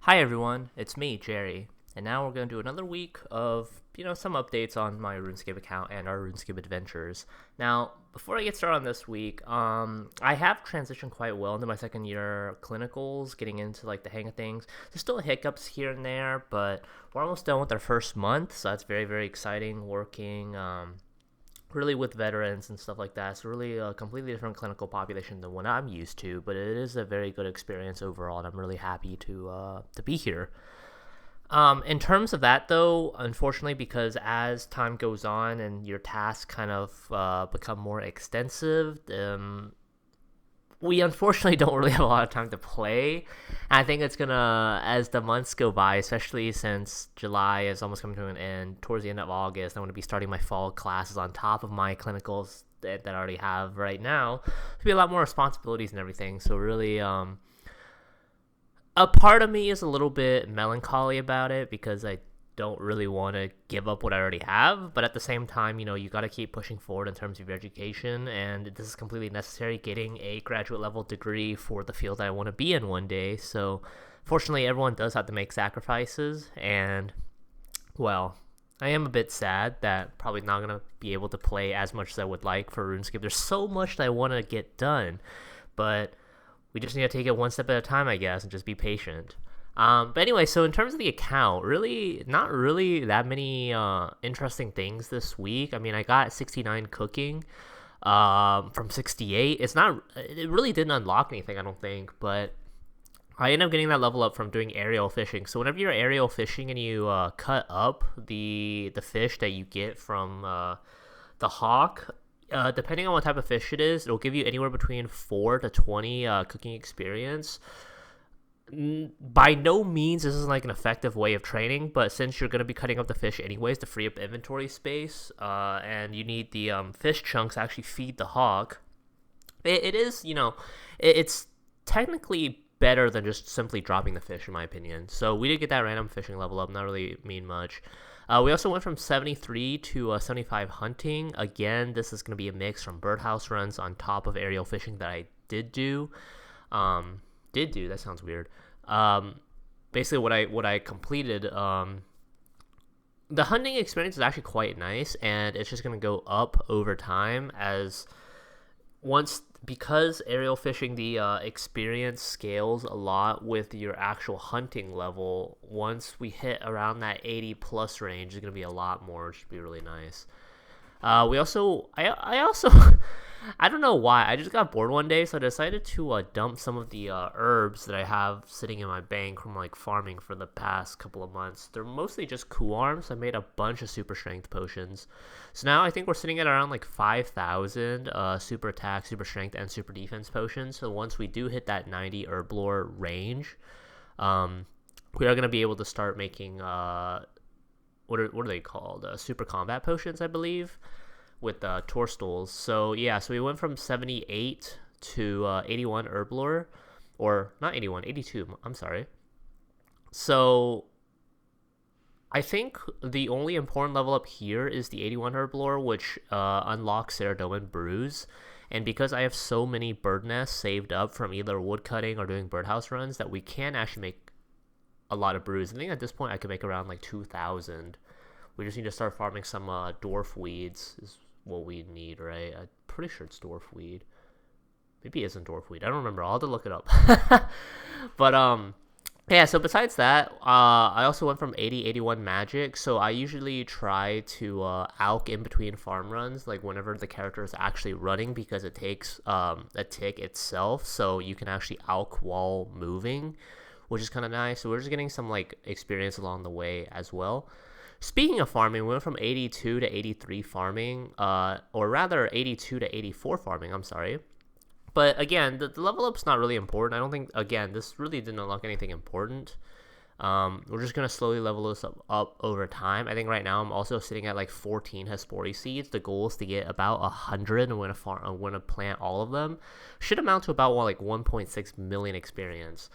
Hi everyone, it's me, Jerry, and now we're going to do another week of, some updates on my Runescape account and our Runescape adventures. Now, before I get started on this week, I have transitioned quite well into my second year clinicals, getting into like the hang of things. There's still hiccups here and there, but we're almost done with our first month, so that's very, very exciting working really with veterans and stuff like that. It's really a completely different clinical population than what I'm used to, but it is a very good experience overall, and I'm really happy to be here. In terms of that, though, unfortunately, because as time goes on and your tasks kind of become more extensive, we unfortunately don't really have a lot of time to play. And I think it's gonna, as the months go by, especially since July is almost coming to an end, towards the end of August, I'm gonna be starting my fall classes on top of my clinicals that I already have right now. There'll be a lot more responsibilities and everything. So really, a part of me is a little bit melancholy about it because I don't really want to give up what I already have, but at the same time, you got to keep pushing forward in terms of your education, and this is completely necessary, getting a graduate level degree for the field I want to be in one day. So fortunately, everyone does have to make sacrifices, and well, I am a bit sad that probably not going to be able to play as much as I would like for RuneScape. There's so much that I want to get done, but we just need to take it one step at a time, I guess, and just be patient. But anyway, so in terms of the account, really, not really that many interesting things this week. I mean, I got 69 cooking from 68. It really didn't unlock anything, I don't think, but I ended up getting that level up from doing aerial fishing. So whenever you're aerial fishing and you cut up the fish that you get from the hawk, depending on what type of fish it is, it'll give you anywhere between 4 to 20 cooking experience. By no means this is like an effective way of training, but since you're going to be cutting up the fish anyways to free up inventory space, and you need the fish chunks to actually feed the hawk, it is, it's technically better than just simply dropping the fish, in my opinion. So we did get that random fishing level up, not really mean much. We also went from 73 to 75 hunting. Again, this is going to be a mix from birdhouse runs on top of aerial fishing that I did do. That sounds weird. Basically what I completed, the hunting experience is actually quite nice, and it's just going to go up over time because aerial fishing, the experience scales a lot with your actual hunting level. Once we hit around that 80 plus range, it's going to be a lot more. It should be really nice. I also I don't know why. I just got bored one day, so I decided to dump some of the herbs that I have sitting in my bank from like farming for the past couple of months. They're mostly just coup arms. I made a bunch of super strength potions. So now I think we're sitting at around like 5,000 super attack, super strength, and super defense potions. So once we do hit that 90 herb lore range, we are going to be able to start making what are they called? Super combat potions, I believe, with Torstools. So yeah, so we went from 78 to 81 herb lore, or not 81, 82. I'm sorry. So I think the only important level up here is the 81 herb lore, which unlocks Ceradoman Brews. And because I have so many bird nests saved up from either woodcutting or doing birdhouse runs, that we can actually make a lot of brews. I think at this point I could make around like 2,000. We just need to start farming some dwarf weeds is what we need, right? I'm pretty sure it's dwarf weed. Maybe it isn't dwarf weed. I don't remember. I'll have to look it up. But yeah, so besides that, I also went from 80, 81 magic. So I usually try to alch in between farm runs, like whenever the character is actually running, because it takes a tick itself, so you can actually alch while moving, which is kind of nice. So we're just getting some like experience along the way as well. Speaking of farming, we went from 82 to 83 farming, or rather 82 to 84 farming, I'm sorry. But again, the level up's not really important. I don't think, again, this really didn't unlock anything important. We're just going to slowly level this up over time. I think right now I'm also sitting at like 14 Hespori seeds. The goal is to get about 100, and when to plant all of them. Should amount to about like 1.6 million experience.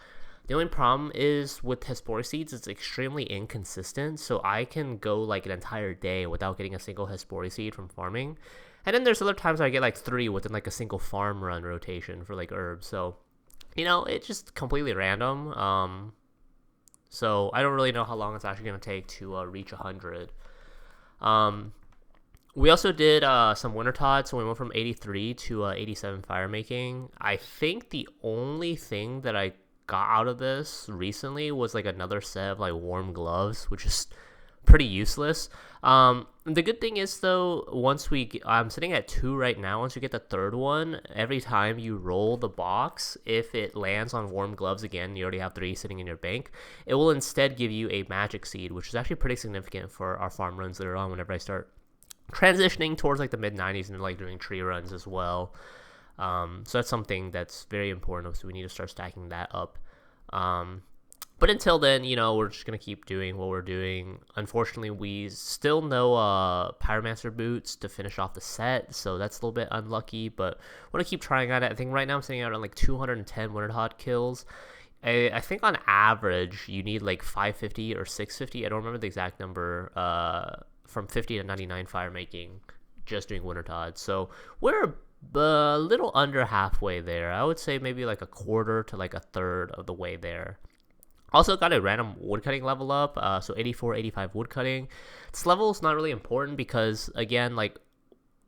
The only problem is with Hespori seeds, it's extremely inconsistent, so I can go like an entire day without getting a single Hespori seed from farming. And then there's other times I get like 3 within like a single farm run rotation for like herbs. So, it's just completely random. So I don't really know how long it's actually going to take to reach 100. We also did some winter tots, so we went from 83 to 87 fire making. I think the only thing that I got out of this recently was like another set of like warm gloves, which is pretty useless. The good thing is though, I'm sitting at 2 right now. Once you get the third one, every time you roll the box, if it lands on warm gloves again, you already have 3 sitting in your bank, it will instead give you a magic seed, which is actually pretty significant for our farm runs later on whenever I start transitioning towards like the mid 90s and like doing tree runs as well. So that's something that's very important, so we need to start stacking that up. But until then, we're just going to keep doing what we're doing. Unfortunately, we still no Pyromancer boots to finish off the set, so that's a little bit unlucky, but we're going to keep trying at it. I think right now I'm sitting out on like 210 winter tot kills. I think on average, you need like 550 or 650. I don't remember the exact number, from 50 to 99 fire making, just doing winter tots. So we're a little under halfway there. I would say maybe like a quarter to like a third of the way there. Also got a random woodcutting level up, so 84, 85 woodcutting. This level is not really important because, again, like,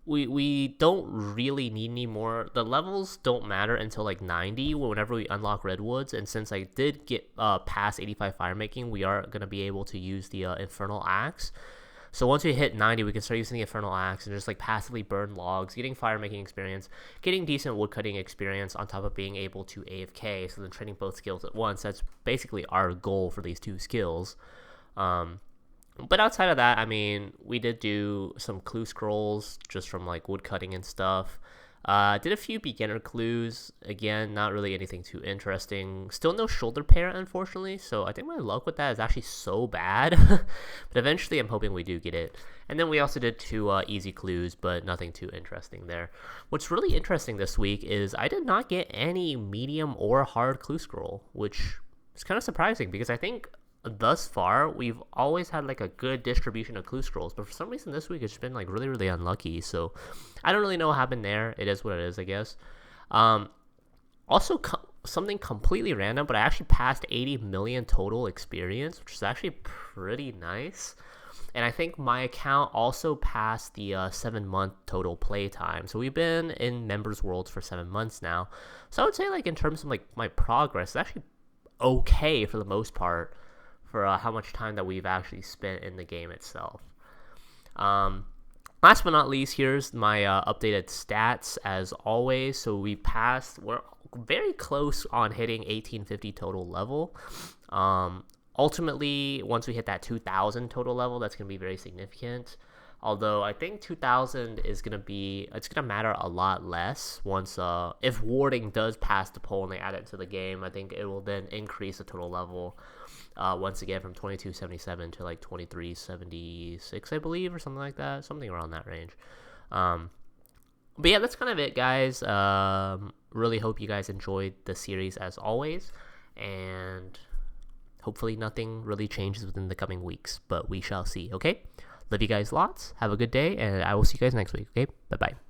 we don't really need any more. The levels don't matter until like 90 whenever we unlock redwoods, and since I did get past 85 fire making, we are going to be able to use the Infernal Axe. So once we hit 90, we can start using the Infernal Axe and just like passively burn logs, getting fire making experience, getting decent woodcutting experience on top of being able to AFK, so then training both skills at once. That's basically our goal for these 2 skills. But outside of that, I mean, we did do some clue scrolls just from like woodcutting and stuff. Did a few beginner clues. Again, not really anything too interesting. Still no shoulder pair, unfortunately, so I think my luck with that is actually so bad. But eventually I'm hoping we do get it. And then we also did 2 easy clues, but nothing too interesting there. What's really interesting this week is I did not get any medium or hard clue scroll, which is kind of surprising because I think thus far we've always had like a good distribution of clue scrolls, but for some reason this week it's been like really unlucky. So I don't really know what happened there. It is what it is, I guess. Also something completely random, but I actually passed 80 million total experience, which is actually pretty nice. And I think my account also passed the 7-month total playtime. So we've been in Members Worlds for 7 months now. So I would say like in terms of like my progress, it's actually okay for the most part for how much time that we've actually spent in the game itself. Last but not least, here's my updated stats as always. So we're very close on hitting 1850 total level. Ultimately, once we hit that 2000 total level, that's going to be very significant. Although I think 2000 it's going to matter a lot less once, if warding does pass the poll and they add it to the game. I think it will then increase the total level once again from 2277 to like 2376, I believe, or something like that, something around that range. But yeah, that's kind of it, guys. Really hope you guys enjoyed the series as always, and hopefully nothing really changes within the coming weeks, but we shall see. Okay, love you guys lots, have a good day, and I will see you guys next week. Okay, bye bye.